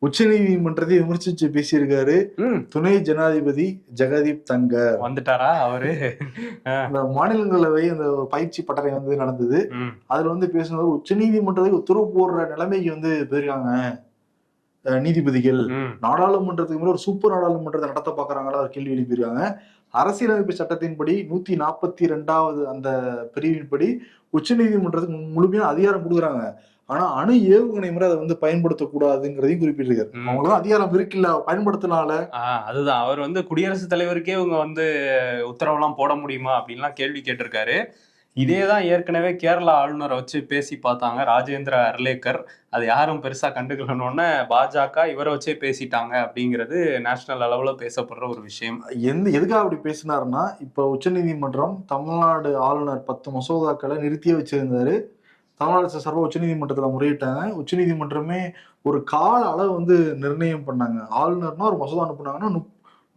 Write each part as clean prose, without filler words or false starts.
உச்ச நீதிமன்றத்தை விமர்சிச்சு பேசியிருக்காரு துணை ஜனாதிபதி ஜெகதீப் தங்கர். வந்துட்டாரா அவரு? இந்த மாநிலங்களவை அந்த பயிற்சி பட்டறை வந்து நடந்தது. அதுல வந்து பேசுனது உச்ச நீதிமன்றத்தை உத்தரவு போடுற நிலைமைக்கு வந்து போயிருக்காங்க நீதிபதிகள். நாடாளுமன்றத்துக்கு மேல ஒரு சூப்பர் நாடாளுமன்றத்தை நடத்த பாக்குறாங்களா ஒரு கேள்வி எழுப்பியிருக்காங்க. அரசியலமைப்பு சட்டத்தின்படி 142வது அந்த பிரிவின்படி உச்ச நீதிமன்றத்துக்கு முழுமையா அதிகாரம் கொடுக்குறாங்க. ஆனா அணு ஏவுகணை முறை அதை வந்து பயன்படுத்தக்கூடாதுங்கிறதையும் குறிப்பிட்டிருக்காரு. அவங்களும் அதிகாரம் இருக்குல்ல பயன்படுத்தினால. அதுதான் அவர் வந்து குடியரசுத் தலைவருக்கே இவங்க வந்து உத்தரவெல்லாம் போட முடியுமா அப்படின்லாம் கேள்வி கேட்டிருக்காரு. இதேதான் ஏற்கனவே கேரளா ஆளுநரை வச்சு பேசி பார்த்தாங்க ராஜேந்திர அர்லேக்கர். அது யாரும் பெருசா கண்டுக்கலன்னு பாஜக இவரை வச்சே பேசிட்டாங்க அப்படிங்கிறது நேஷனல் அளவுல பேசப்படுற ஒரு விஷயம். எதுக்காக அப்படி பேசினாருன்னா, இப்ப உச்ச நீதிமன்றம் தமிழ்நாடு ஆளுநர் 10 மசோதாக்களை நிறுத்தியே வச்சிருந்தாரு. தமிழ்நாடு சார்பாக உச்ச நீதிமன்றத்துல முறையிட்டாங்க. உச்ச நீதிமன்றமே ஒரு கால அளவு வந்து நிர்ணயம் பண்ணாங்க. ஆளுநர்னா ஒரு மசோதா அனுப்புனாங்கன்னா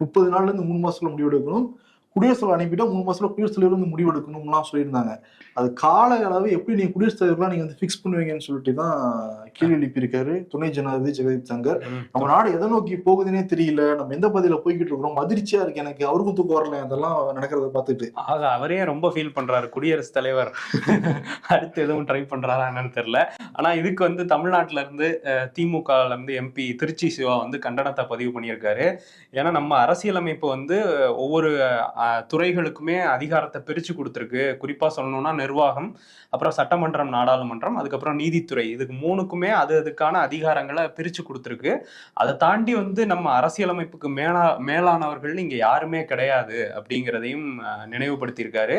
30 நாள்ல இருந்து 3 மாசத்துல முடிவெடுக்கணும். குடியரசுத் அனுப்பிட்டா 3 மாசத்துல குடியரசுத் தலைவர் வந்து முடிவெடுக்கணும்லாம் சொல்லியிருந்தாங்க. அது கால அளவு எப்படி நீங்க குடியரசுத் தலைவர்லாம் நீங்க வந்து பிக்ஸ் பண்ணுவீங்கன்னு சொல்லிட்டு தான் கேள்வி எழுப்பியிருக்காரு துணை ஜனாதிபதி ஜெகதீப் தங்கர். நம்ம நாடு எதை நோக்கி போகுதுன்னே தெரியல, நம்ம எந்த பதில போய்கிட்டு இருக்கிறோம், அதிர்ச்சியா இருக்கு எனக்கு, அவருக்கும் தூக்கம் வரல அதெல்லாம் நடக்கிறத பார்த்துட்டு. அவரே ரொம்ப ஃபீல் பண்றாரு குடியரசுத் தலைவர் அடுத்து எதுவும் ட்ரை பண்றாரா என்னன்னு தெரியல. ஆனா இதுக்கு வந்து தமிழ்நாட்டுல இருந்து திமுக இருந்து எம்பி திருச்சி சிவா வந்து கண்டனத்தை பதிவு பண்ணியிருக்காரு. ஏன்னா நம்ம அரசியலமைப்பு வந்து ஒவ்வொரு துறைகளுக்குமே அதிகாரத்தை பிரிச்சு கொடுத்துருக்கு. குறிப்பா சொல்லணும்னா நிர்வாகம், அப்புறம் சட்டமன்றம், நாடாளுமன்றம், அதுக்கப்புறம் நீதித்துறை, இதுக்கு 3க்குமே அதுக்கான அதிகாரங்களை பிரிச்சு கொடுத்துருக்கு. அதை தாண்டி வந்து நம்ம அரசியலமைப்புக்கு மேலானவர்கள் இங்க யாருமே கிடையாது அப்படிங்கிறதையும் நினைவுபடுத்தியிருக்காரு.